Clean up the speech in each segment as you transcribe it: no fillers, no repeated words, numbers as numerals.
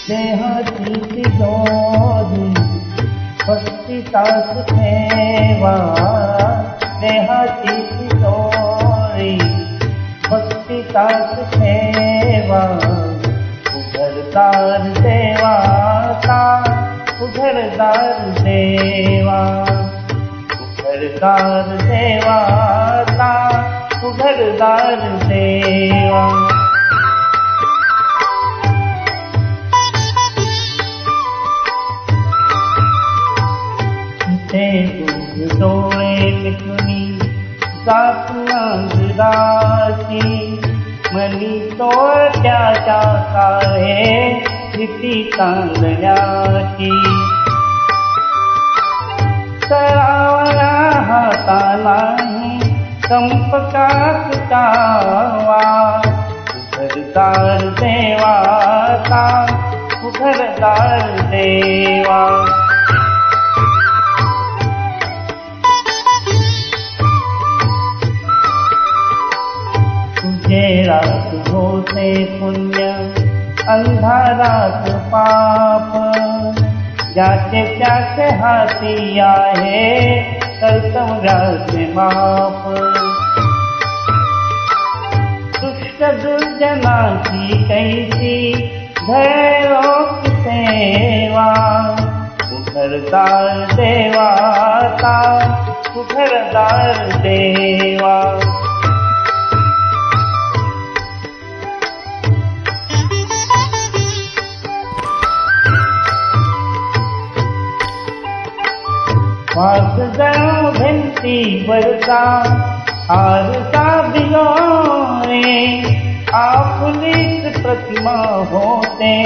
देहाची तिजोरी भक्ती तास ठेवा, देहाची तिजोरी भक्ती तास ठेवा. उघडदार देवाचा, उघडदार देवा, उघडदार देवाचा, उघडदार देवा. ते दूध डोळे मिटुनी जात नांदराची, मनी तोट्याच्या काळे भीती तांदण्याची. करावया हातालाही कंपकात कावा, उघडदार देवाचा, उघडदार देवा. उजेडात होते पुण्य, अंधारात पाप, ज्याचे त्याचे हाती आहे कर्तव्याचे माप. दुष्ट दुर्जनाची कैसी धैर्योक्त सेवा, उघडदार देवाचा, उघडदार देवा. वास जणू भिंतीवरचा आरसा बिलोरे, आपुलीच प्रतिमा होते,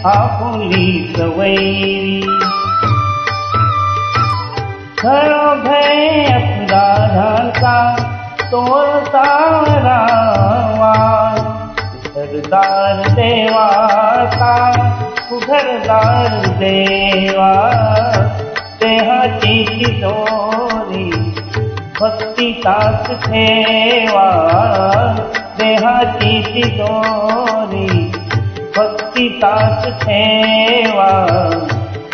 आपुलीच वैरी. घरोघरे अपराधांचा तोल सारावा, उघडदार देवाचा, उघडदार देवा. देहाची तिजोरी भक्ती तास ठेवा, देहाची तिजोरी भक्ती तास ठेवा.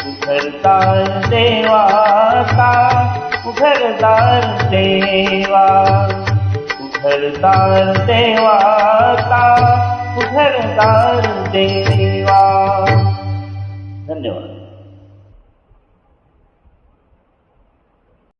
उघडदार देवाचा, उघडदार देवा, उघडदार देवाचा, उघडदार देवा. धन्यवाद.